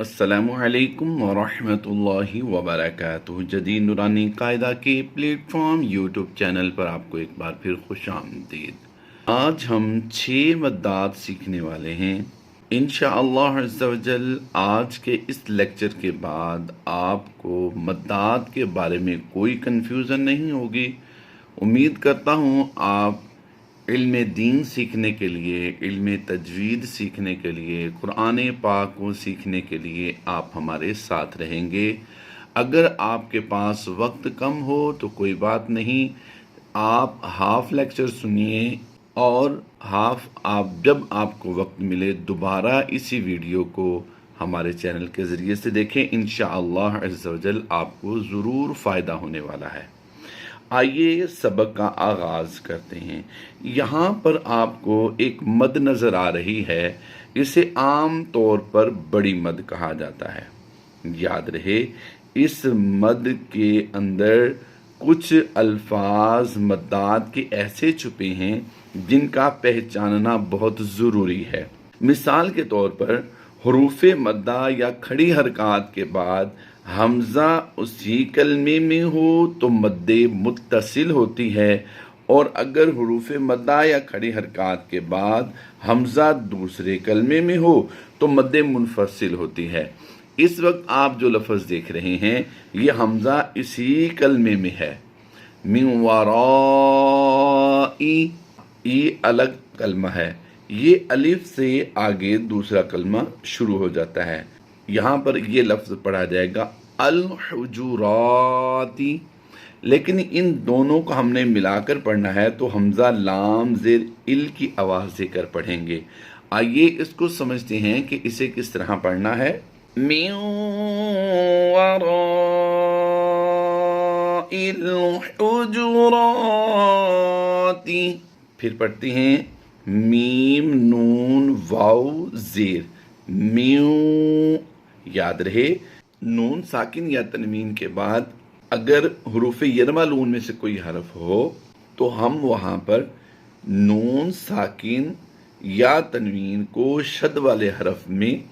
अस्सलामुअलैकुम वरहमतुल्लाहि वबरकातुहू। जदीद नूरानी कायदा के प्लेटफॉर्म यूट्यूब चैनल पर आपको एक बार फिर खुशामदीद। आज हम 6 मद्दात सीखने वाले हैं इंशाअल्लाह अज़्ज़ा वजल। आज के इस लेक्चर के बाद आपको मद्दात के बारे में कोई कन्फ्यूज़न नहीं होगी। उम्मीद करता हूँ आप इल्म दीन सीखने के लिए, इल्म तजवीद सीखने के लिए, कुरान पाक को सीखने के लिए आप हमारे साथ रहेंगे। अगर आपके पास वक्त कम हो तो कोई बात नहीं, आप हाफ लेक्चर सुनिए और हाफ आप जब आपको वक्त मिले दोबारा इसी वीडियो को हमारे चैनल के ज़रिए से देखें। इंशाअल्लाह अज़्ज़ा वजल आपको ज़रूर फ़ायदा होने वाला है। आइए सबक का आगाज़ करते हैं। यहाँ पर आपको एक मद नज़र आ रही है, इसे आम तौर पर बड़ी मद कहा जाता है। याद रहे इस मद के अंदर कुछ अल्फाज मद्दात के ऐसे छुपे हैं जिनका पहचानना बहुत ज़रूरी है। मिसाल के तौर पर हरूफ मद्दा या खड़ी हरकत के बाद हमज़ा उसी कलमे में हो तो मद्दे मुत्तसिल होती है, और अगर हरूफ मद्दा या खड़ी हरकत के बाद हमज़ा दूसरे कलमे में हो तो मद्दे मुनफसिल होती है। इस वक्त आप जो लफ्ज़ देख रहे हैं ये हमज़ा इसी कलमे में है। मिन वराई, ये अलग कलमा है, ये अलिफ से आगे दूसरा कलमा शुरू हो जाता है। यहाँ पर ये लफ्ज़ पढ़ा जाएगा अल हुजुराती, लेकिन इन दोनों को हमने मिलाकर पढ़ना है तो हमज़ा लाम ज़ेर इल की आवाज़ देकर पढ़ेंगे। आइए इसको समझते हैं कि इसे किस तरह पढ़ना है। मिन वराइल हुजुराती, फिर पढ़ते हैं मीम नून वाव ज़ेर म्यू। याद रहे नून साकिन या तनवीन के बाद अगर हुरूफ यरमलून में से कोई हरफ हो तो हम वहाँ पर नून साकिन या तनवीन को शद वाले हरफ में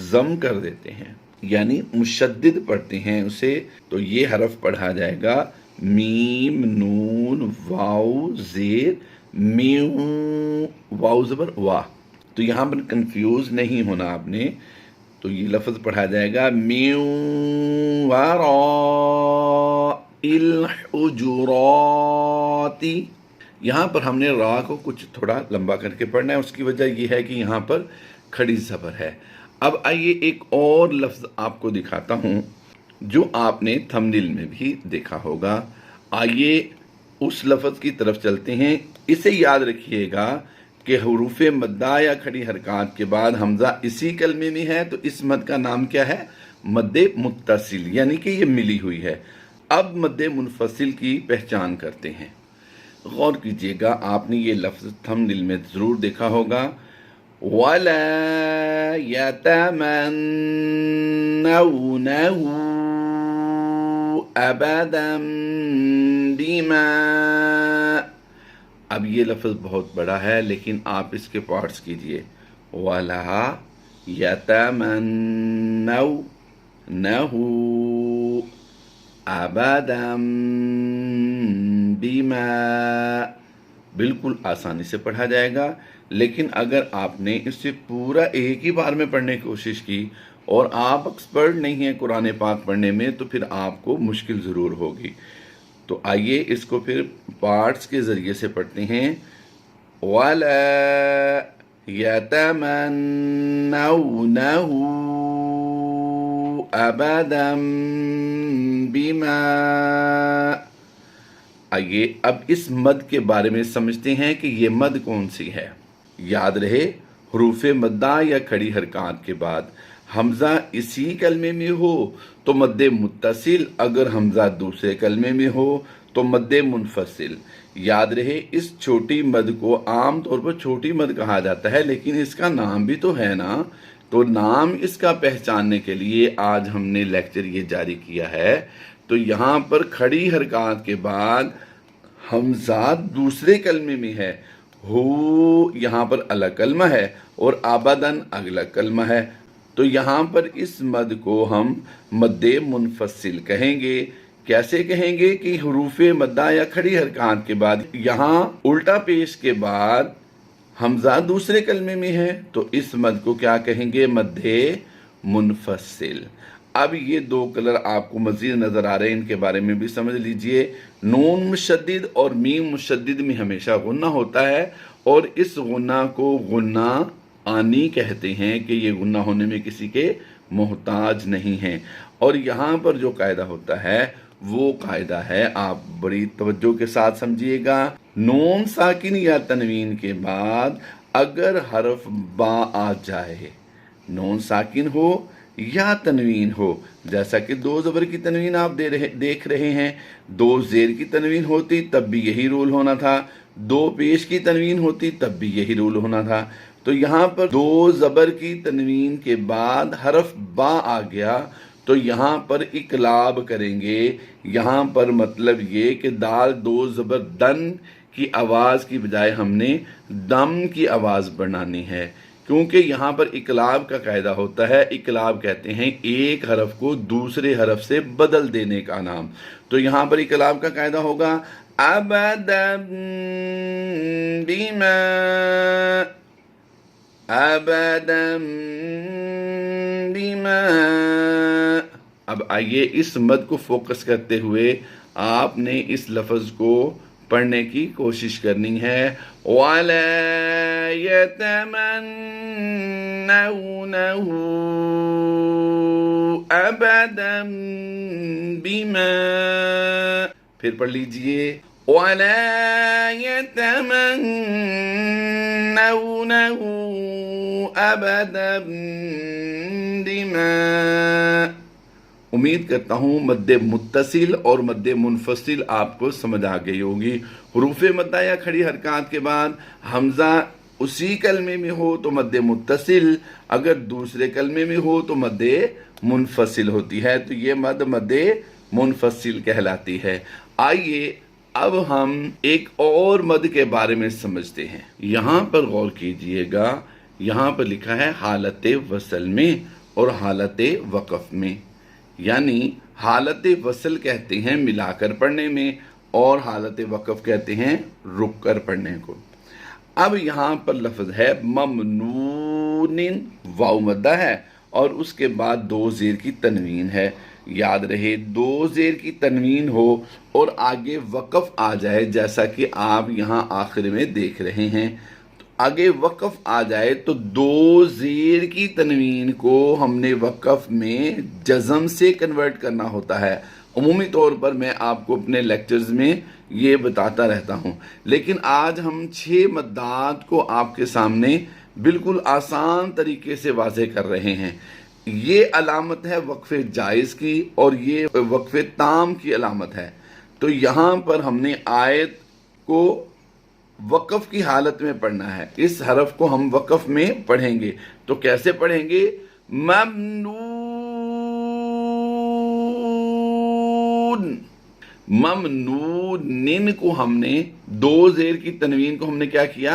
ज़म कर देते हैं, यानी मुशद्दिद पढ़ते हैं उसे। तो ये हरफ पढ़ा जाएगा मीम नून वाव ज़ेर म्यू, वाव ज़बर वाह। तो यहाँ पर कंफ्यूज नहीं होना आपने। तो ये लफ्ज़ पढ़ा जाएगा मिन वराइल हुजुराती। यहाँ पर हमने रा को कुछ थोड़ा लंबा करके पढ़ना है, उसकी वजह यह है कि यहाँ पर खड़ी ज़बर है। अब आइए एक और लफ्ज़ आपको दिखाता हूँ जो आपने थंबनेल में भी देखा होगा। आइए उस लफ्ज़ की तरफ चलते हैं। इसे याद रखिएगा कि हरूफ मद्दा या खड़ी हरकत के बाद हमज़ा इसी कलमे में है तो इस मद का नाम क्या है? मद्दे मुत्तसिल, यानी कि ये मिली हुई है। अब मद्दे मुनफसिल की पहचान करते हैं। गौर कीजिएगा, आपने ये लफ्ज़ थंबनेल में ज़रूर देखा होगा। वला यतमन्नौनहु अबदन बिमा। अब ये लफ्ज़ बहुत बड़ा है लेकिन आप इसके पार्ट्स कीजिए। वला यतमन्नौनहु अबदन बिमा, बिल्कुल आसानी से पढ़ा जाएगा। लेकिन अगर आपने इसे पूरा एक ही बार में पढ़ने की कोशिश की और आप एक्सपर्ट नहीं हैं कुरान पाक पढ़ने में तो फिर आपको मुश्किल ज़रूर होगी। तो आइए इसको फिर पार्ट्स के ज़रिए से पढ़ते हैं। वला यतमन्नौनहु अबदन बिमा। आइए अब इस मद के बारे में समझते हैं कि ये मद कौन सी है। याद रहे हरूफ मद्दा या खड़ी हरकत के बाद हमज़ा इसी कलमे में हो तो मद्दे मुत्तसिल, अगर हमज़ा दूसरे कलमे में हो तो मद्दे मुनफसिल। याद रहे इस छोटी मद को आम तौर पर छोटी मद कहा जाता है, लेकिन इसका नाम भी तो है ना। तो नाम इसका पहचानने के लिए आज हमने लेक्चर ये जारी किया है। तो यहाँ पर खड़ी हरकत के बाद हमज़ा दूसरे कलमे में है, हो यहाँ पर अलग कलमा है और आबदन अगला कलमा है। تو یہاں پر اس مد کو ہم مد منفصل کہیں گے۔ کیسے کہیں گے کہ حروف مدہ یا کھڑی حرکات کے بعد یہاں الٹا پیش کے بعد حمزہ دوسرے کلمے میں ہے تو اس مد کو کیا کہیں گے؟ مد منفصل۔ اب یہ دو کلر آپ کو مزید نظر آ رہے ہیں، ان کے بارے میں بھی سمجھ لیجئے۔ نون مشدد اور میم مشدد میں ہمیشہ غنہ ہوتا ہے، اور اس غنہ کو غنہ آنی کہتے ہیں کہ یہ غنہ ہونے میں کسی کے محتاج نہیں ہیں۔ اور یہاں پر جو قاعدہ ہوتا ہے وہ قاعدہ ہے، آپ بڑی توجہ کے ساتھ سمجھیے گا، نون ساکن یا تنوین کے بعد اگر حرف با آ جائے، نون ساکن ہو یا تنوین ہو، جیسا کہ دو زبر کی تنوین آپ دیکھ رہے ہیں، دو زیر کی تنوین ہوتی تب بھی یہی رول ہونا تھا، دو پیش کی تنوین ہوتی تب بھی یہی رول ہونا تھا۔ تو یہاں پر دو زبر کی تنوین کے بعد حرف با آ گیا تو یہاں پر اقلاب کریں گے۔ یہاں پر مطلب یہ کہ دال دو زبر دن کی آواز کی بجائے ہم نے دم کی آواز بنانی ہے، کیونکہ یہاں پر اقلاب کا قاعدہ ہوتا ہے۔ اقلاب کہتے ہیں ایک حرف کو دوسرے حرف سے بدل دینے کا نام۔ تو یہاں پر اقلاب کا قاعدہ ہوگا ابدا بما، ابدا بما۔ اب آئیے اس مد کو فوکس کرتے ہوئے آپ نے اس لفظ کو پڑھنے کی کوشش کرنی ہے۔ وَلَا يَتَمَنَّوْنَهُ أَبَدًا بِمَا، پھر پڑھ لیجئے وَلَا يَتَمَنَّوْنَهُ أَبَدًا بِمَا۔ امید کرتا ہوں مد متصل اور مد منفصل آپ کو سمجھ آ گئی ہوگی۔ حروف مدہ یا کھڑی حرکات کے بعد حمزہ اسی کلمے میں ہو تو مد متصل، اگر دوسرے کلمے میں ہو تو مد منفصل ہوتی ہے، تو یہ مد منفصل کہلاتی ہے۔ آئیے اب ہم ایک اور مد کے بارے میں سمجھتے ہیں۔ یہاں پر غور کیجئے گا، یہاں پر لکھا ہے حالت وصل میں اور حالت وقف میں، یعنی حالت وصل کہتے ہیں ملا کر پڑھنے میں، اور حالت وقف کہتے ہیں رک کر پڑھنے کو۔ اب یہاں پر لفظ ہے ممنون، واو مدہ ہے اور اس کے بعد دو زیر کی تنوین ہے۔ یاد رہے دو زیر کی تنوین ہو اور آگے وقف آ جائے، جیسا کہ آپ یہاں آخر میں دیکھ رہے ہیں، آگے وقف آ جائے تو دو زیر کی تنوین کو ہم نے وقف میں جزم سے کنورٹ کرنا ہوتا ہے۔ عمومی طور پر میں آپ کو اپنے لیکچرز میں یہ بتاتا رہتا ہوں، لیکن آج ہم 6 مدات کو آپ کے سامنے بالکل آسان طریقے سے واضح کر رہے ہیں۔ یہ علامت ہے وقف جائز کی اور یہ وقف تام کی علامت ہے۔ تو یہاں پر ہم نے آیت کو وقف کی حالت میں پڑھنا ہے، اس حرف کو ہم وقف میں پڑھیں گے۔ تو کیسے پڑھیں گے؟ ممنون، ممنون نن کو ہم نے دو زیر کی تنوین کو ہم نے کیا کیا؟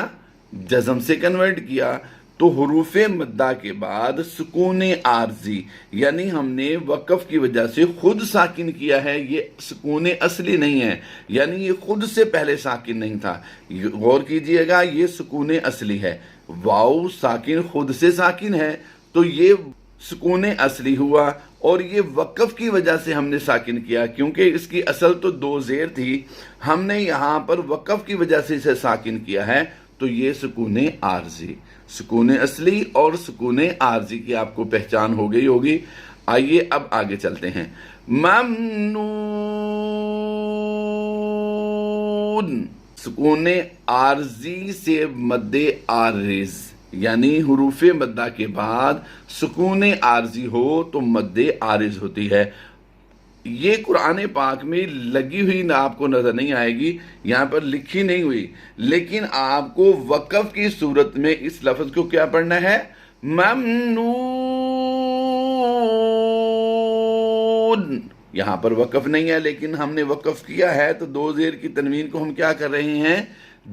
جزم سے کنورٹ کیا۔ تو حروف مدہ کے بعد سکون عارضی، یعنی ہم نے وقف کی وجہ سے خود ساکن کیا ہے، یہ سکون اصلی نہیں ہے، یعنی یہ خود سے پہلے ساکن نہیں تھا۔ غور کیجئے گا، یہ سکون اصلی ہے، واو ساکن خود سے ساکن ہے تو یہ سکون اصلی ہوا، اور یہ وقف کی وجہ سے ہم نے ساکن کیا، کیونکہ اس کی اصل تو دو زیر تھی، ہم نے یہاں پر وقف کی وجہ سے اسے ساکن کیا ہے، تو یہ سکون عارضی، سکون اصلی اور سکون عارضی کی آپ کو پہچان ہو گئی ہوگی۔ آئیے اب آگے چلتے ہیں۔ ممنون، سکون عارضی سے مد عارض، یعنی حروف مدہ کے بعد سکون عارضی ہو تو مد عارض ہوتی ہے۔ یہ قرآن پاک میں لگی ہوئی نہ آپ کو نظر نہیں آئے گی، یہاں پر لکھی نہیں ہوئی، لیکن آپ کو وقف کی صورت میں اس لفظ کو کیا پڑھنا ہے؟ ممنون۔ یہاں پر وقف نہیں ہے لیکن ہم نے وقف کیا ہے تو دو زیر کی تنوین کو ہم کیا کر رہے ہیں؟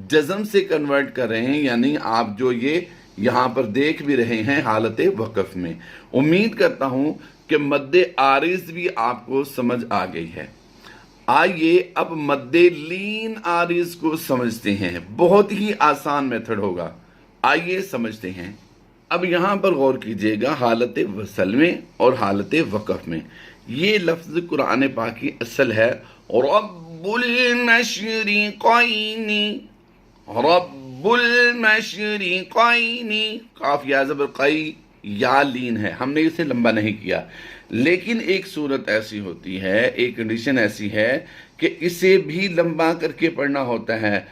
جزم سے کنورٹ کر رہے ہیں، یعنی آپ جو یہ यहाँ पर देख भी रहे हैं हालत वक़फ़ में। उम्मीद करता हूँ कि मद्दे आरिज़ भी आपको समझ आ गई है। आइए अब मद्दे लीन आरिज़ को समझते हैं। बहुत ही आसान मेथड होगा, आइए समझते हैं। अब यहाँ पर गौर कीजिएगा, हालत वसल में और हालत वक़फ़ में ये लफ्ज़ कुरान पाक की असल है, रब्बुल मशरिक़ैनी, रब्बुल मशरिक़ैनी, काफ या ज़बर क़ई, या लीन है, हमने इसे लंबा नहीं किया। लेकिन एक सूरत ऐसी होती है, एक कंडीशन ऐसी है कि इसे भी लंबा करके पढ़ना होता है,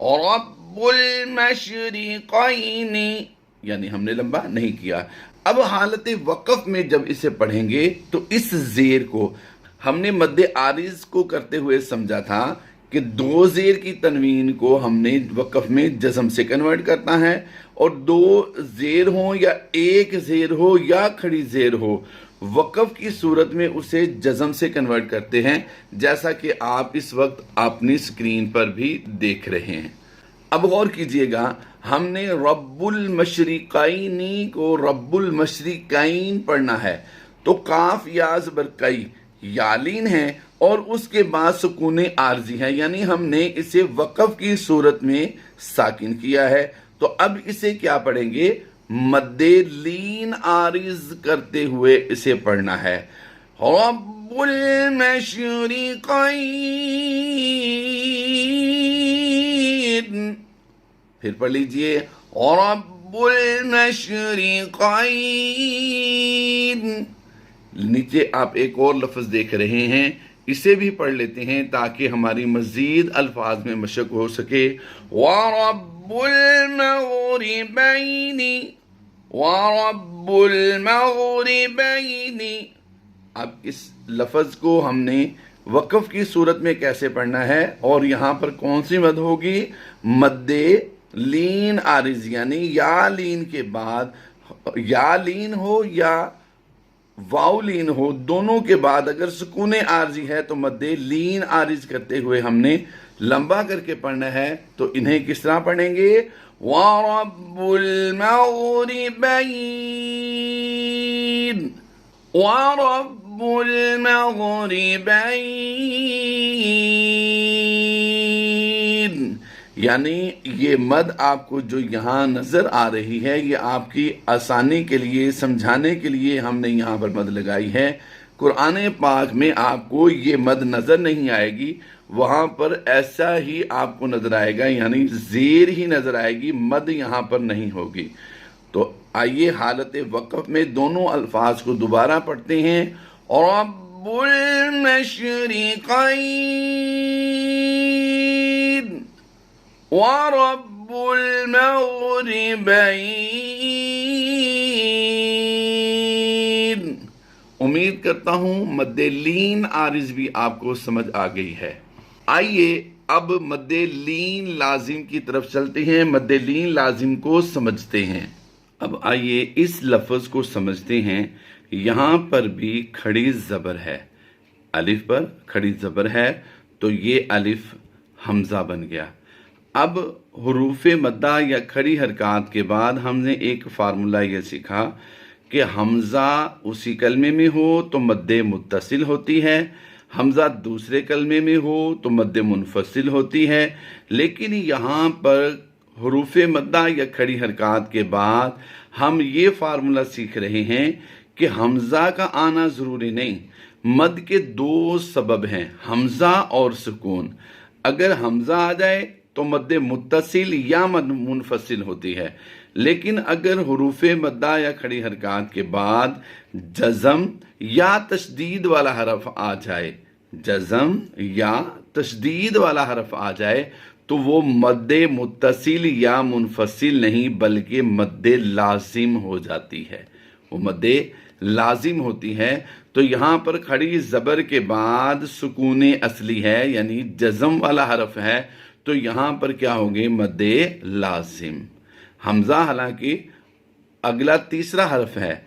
रब्बुल मशरिक़ैनी, यानी हमने लंबा नहीं किया। अब हालत वक़फ़ में जब इसे पढ़ेंगे तो इस ज़ेर को हमने मद्दे आरिज़ को करते हुए समझा था कि दो ज़ेर की तनवीन को हमने वक़फ़ में जज़म से कन्वर्ट करता है, और दो ज़ेर हो या एक ज़ेर हो या खड़ी ज़ेर हो, वक़फ़ की सूरत में उसे जज़म से कन्वर्ट करते हैं, जैसा कि आप इस वक्त अपनी स्क्रीन पर भी देख रहे हैं। अब गौर कीजिएगा, हमने रब्बुल मशरिक़ैनी को रब्बुल मशरिक़ैन पढ़ना है, तो काफ या ज़बर कई यालीन है और उसके बाद सुकून आर्जी है, यानी हमने इसे वक़फ़ की सूरत में साकिन किया है। तो अब इसे क्या पढ़ेंगे, मद्दे लीन आरिज़ करते हुए इसे पढ़ना है, रब्बुल मशरिक़ैन। फिर पढ़ लीजिए, रब्बुल मशरिक़ैन। नीचे आप एक और लफ्ज़ देख रहे हैं, इसे भी पढ़ लेते हैं ताकि हमारी मज़ीद अल्फाज में मशक हो सके, वरब्बुल मग़रिबैनी, वरब्बुल मग़रिबैनी। अब इस लफ्ज़ को हमने वक़फ़ की सूरत में कैसे पढ़ना है, और यहाँ पर कौन सी मद होगी, मद्दे लीन आरिज़, यानी या लीन के बाद या लीन हो या वाव लीन हो, दोनों के बाद अगर सुकून आर्जी है तो मद्दे लीन आरिज़ करते हुए हमने लंबा करके पढ़ना है। तो इन्हें किस तरह पढ़ेंगे, वरब्बुल मग़रिबैन, वरब्बुल मग़रिबैन। यानी ये मद आपको जो यहाँ नज़र आ रही है, ये आपकी आसानी के लिए, समझाने के लिए हमने यहाँ पर मद लगाई है। कुरान पाक में आपको ये मद नज़र नहीं आएगी, वहाँ पर ऐसा ही आपको नज़र आएगा, यानी ज़ेर ही नज़र आएगी, मद यहाँ पर नहीं होगी। तो आइए हालत वक़फ़ में दोनों अल्फाज को दोबारा पढ़ते हैं, रब्बुल मशरिक़ैन वरब्बुल मग़रिबैन। उम्मीद करता हूँ मद्दे लीन आरिज़ भी आपको समझ आ गई है। आइए अब मद्दे लीन लाजिम की तरफ चलते हैं, मद्दे लीन लाजिम को समझते हैं। अब आइए इस लफ्ज़ को समझते हैं। यहाँ पर भी खड़ी ज़बर है, अलिफ पर खड़ी ज़बर है, तो ये अलिफ हमज़ा बन गया। अब हुरूफ़ मद्दा या खड़ी हरकत के बाद हमने एक फार्मूला ये सीखा कि हमज़ा उसी कलमे में हो तो मद्दे मुत्तसिल होती है, हमज़ा दूसरे कलमे में हो तो मद्दे मुनफसिल होती है। लेकिन यहाँ पर हुरूफ़ मद्दा या खड़ी हरकत के बाद हम ये फार्मूला सीख रहे हैं कि हमज़ा का आना ज़रूरी नहीं। मद के दो सबब हैं, हमज़ा और सुकून। अगर हमज़ा आ जाए तो मद्दे मुत्तसिल या मद मुनफसिल होती है, लेकिन अगर हुरूफ़ मद्दा या खड़ी हरकत के बाद जज़म या तशदीद वाला हरफ आ जाए, जज़म या तशदीद वाला हरफ आ जाए, तो वो मद्दे मुत्तसिल या मुनफसिल नहीं बल्कि मद्दे लाजिम हो जाती है, वो मद्दे लाजिम होती है। तो यहाँ पर खड़ी ज़बर के बाद सुकून असली है, यानी जज़म वाला हरफ है, तो यहाँ पर क्या होंगे, मद्दे लाजिम। हमज़ा हालांकि अगला तीसरा हरफ है,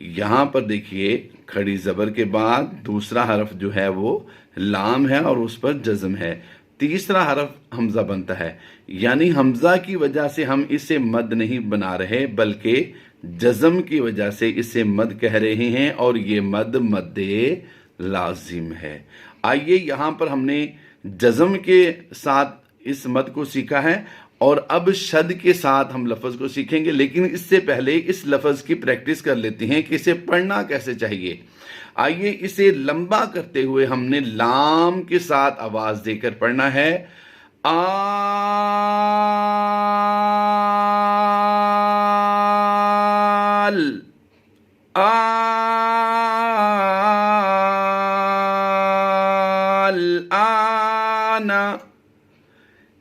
यहाँ पर देखिए खड़ी ज़बर के बाद दूसरा हरफ जो है वो लाम है और उस पर जज़म है। तीसरा हरफ हमजा बनता है, यानी हमजा की वजह से हम इसे मद नहीं बना रहे बल्कि जज़म की वजह से इसे मद कह रहे हैं और ये मद मद्दे लाजिम है। आइए यहाँ पर हमने जज़म के साथ इस मद को सीखा है और अब शद के साथ हम लफ्ज़ को सीखेंगे, लेकिन इससे पहले इस लफ्ज़ की प्रैक्टिस कर लेते हैं कि इसे पढ़ना कैसे चाहिए। आइए इसे लंबा करते हुए हमने लाम के साथ आवाज देकर पढ़ना है। आल आल आना।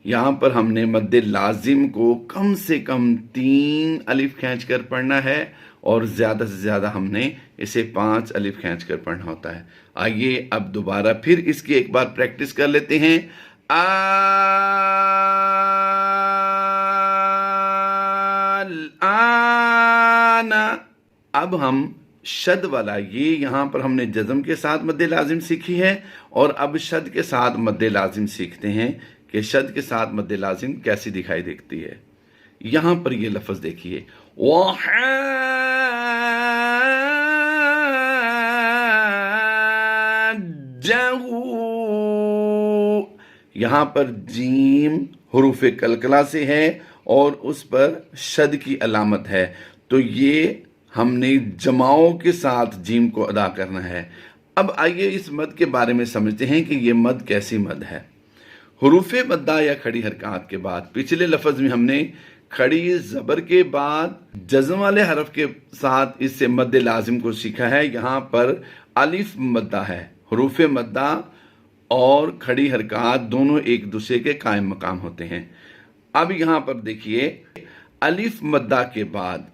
यहां पर हमने मद्दे लाजिम को कम से कम 3 अलिफ खींच कर पढ़ना है और ज्यादा से ज्यादा हमने इसे 5 अलिफ खींच कर पढ़ना होता है। आइए अब दोबारा फिर इसकी एक बार प्रैक्टिस कर लेते हैं। आना। अब हम शद वाला, ये यहां पर हमने जज़म के साथ मद्दे लाजिम सीखी है और अब शद के साथ मद्दे लाजिम सीखते हैं कि शद के साथ मद्दे लाजिम कैसी दिखाई देती है। यहां पर ये लफ्ज देखिए, यहां पर जीम हुरूफ कलकला से है और उस पर शद की अलामत है, तो ये हमने जमाओं के साथ जीम को अदा करना है। अब आइए इस मद के बारे में समझते हैं कि ये मद कैसी मद है। हुरूफ मद्दा या खड़ी हरकत के बाद, पिछले लफ्ज में हमने खड़ी जबर के बाद जज़म वाले हरफ के साथ इससे मद्दे लाजिम को सीखा है। यहाँ पर अलिफ मद्दा है। हुरूफ मद्दा और खड़ी हरकत दोनों एक दूसरे के कायम मकाम होते हैं। अब यहाँ पर देखिए, अलिफ मद्दा के बाद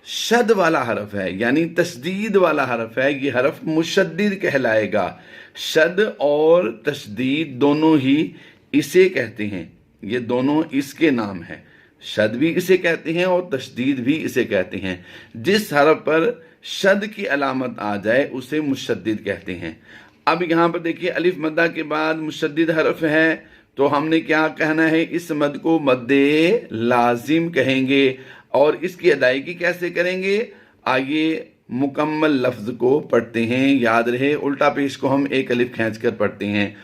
शद वाला हरफ है, यानी तशदीद वाला हरफ है। ये हरफ मुशद्दिद कहलाएगा। शद और तशदीद दोनों ही इसे कहते हैं, ये दोनों इसके नाम है। शद भी इसे कहते हैं और तशदीद भी इसे कहते हैं। जिस हरफ पर शद की अलामत आ जाए उसे मुशद्दिद कहते हैं। अब यहाँ पर देखिए, अलिफ मद्दा के बाद मुशद्दिद हरफ है, तो हमने क्या कहना है, इस मद को मद्दे लाजिम कहेंगे। और इसकी अदायगी कैसे करेंगे, आइए मुकम्मल लफ्ज को पढ़ते हैं। याद रहे, उल्टा पेश को हम एक अलिफ खींच कर पढ़ते हैं।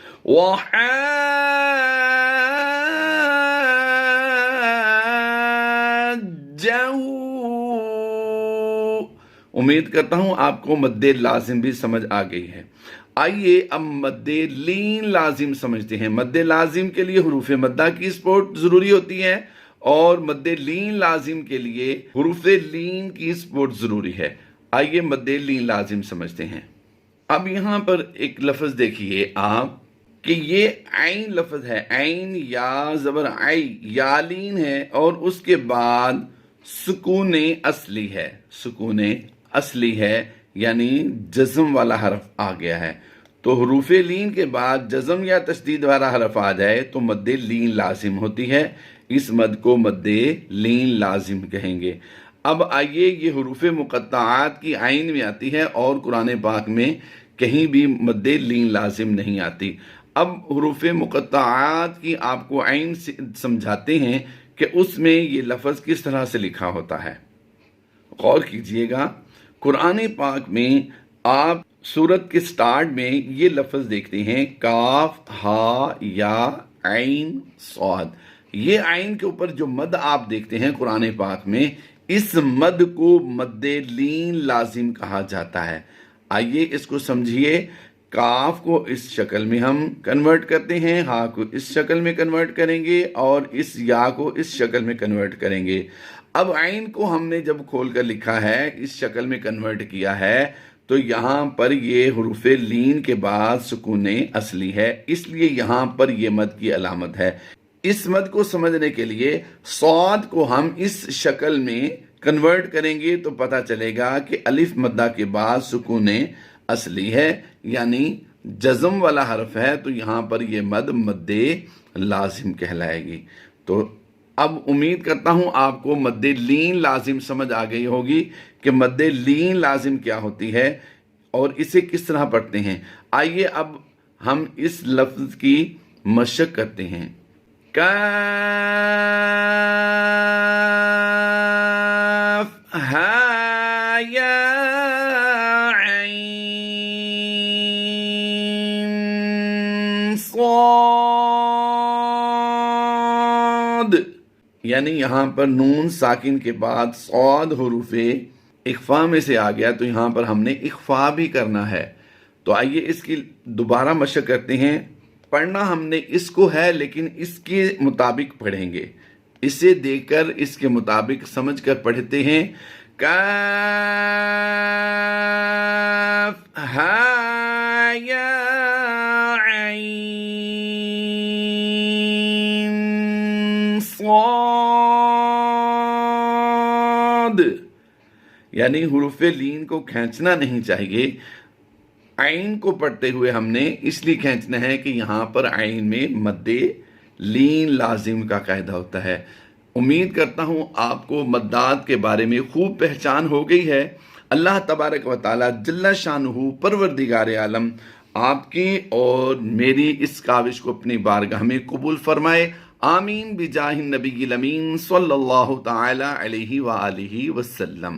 उम्मीद करता हूं आपको मद्दे लाजिम भी समझ आ गई है। आइए अब मद्दे लीन लाजिम समझते हैं। मद्दे लाजिम के लिए हुरूफ मद्दा की सपोर्ट जरूरी होती है और मद्दे लीन लाजिम के लिए हुरूफ लीन की सपोर्ट जरूरी है। आइए मद्दे लीन लाजिम समझते हैं। अब यहां पर एक लफ्ज देखिए आप कि ये आइन लफ्ज है। आइन या जबर आई, यालीन है और उसके बाद सुकूने असली है। सुकूने असली है, यानी जज़म वाला हरफ आ गया है। तो हुरूफ लीन के बाद जज़म या तशदीद वाला हरफ आ जाए तो मद्दे लीन लाजिम होती है। इस मद को मद्दे लीन लाजिम कहेंगे। अब आइए, ये हुरूफ मुक़त्ताआत की आइन में आती है और कुरान पाक में कहीं भी मद्दे लीन लाजिम नहीं आती। अब हुरूफ मुक़त्ताआत की आपको आइन समझाते हैं कि उसमें ये लफ्ज़ किस तरह से लिखा होता है। गौर कीजिएगा, कुरान पाक में आप सूरत के स्टार्ट में ये लफ्ज़ देखते हैं, काफ हा या आइन सौद। ये आइन के ऊपर जो मद आप देखते हैं कुरान पाक में, इस मद को मद्दे लीन लाजिम कहा जाता है। आइए इसको समझिए। काफ को इस शक्ल में हम कन्वर्ट करते हैं, हा को इस शक्ल में कन्वर्ट करेंगे और इस या को इस शक्ल में कन्वर्ट करेंगे। अब आइन को हमने जब खोल कर लिखा है, इस शक्ल में कन्वर्ट किया है, तो यहाँ पर ये हुरूफ लीन के बाद सुकूने असली है, इसलिए यहाँ पर ये मद की अलामत है। इस मद को समझने के लिए सौद को हम इस शक्ल में कन्वर्ट करेंगे तो पता चलेगा कि अलिफ मद्दा के बाद सुकूने असली है, यानी जज़म वाला हरफ है, तो यहाँ पर ये मद मद्दे लाजिम कहलाएगी। तो अब उम्मीद करता हूं आपको मद्दे लीन लाजिम समझ आ गई होगी कि मद्दे लीन लाजिम क्या होती है और इसे किस तरह पढ़ते हैं। आइए अब हम इस लफ्ज की مشق کرتے ہیں۔ کاف ہا یا عین صاد، یعنی یہاں پر نون ساکن کے بعد صاد حروف اخفا میں سے آ گیا، تو یہاں پر ہم نے اخفا بھی کرنا ہے۔ تو آئیے اس کی دوبارہ مشق کرتے ہیں۔ پڑھنا ہم نے اس کو ہے، لیکن اس کے مطابق پڑھیں گے، اسے دیکھ کر اس کے مطابق سمجھ کر پڑھتے ہیں۔ کاف ہا یا عین صاد، یعنی حروف لین کو کھینچنا نہیں چاہیے۔ عین کو پڑھتے ہوئے ہم نے اس لیے کھینچنا ہے کہ یہاں پر عین میں مد لین لازم کا قاعدہ ہوتا ہے۔ امید کرتا ہوں آپ کو مدات کے بارے میں خوب پہچان ہو گئی ہے۔ اللہ تبارک و تعالی جل شانہ پروردگار عالم آپ کی اور میری اس کاوش کو اپنی بارگاہ میں قبول فرمائے۔ آمین بجاہ النبی الامین صلی اللہ تعالی علیہ وآلہ وسلم۔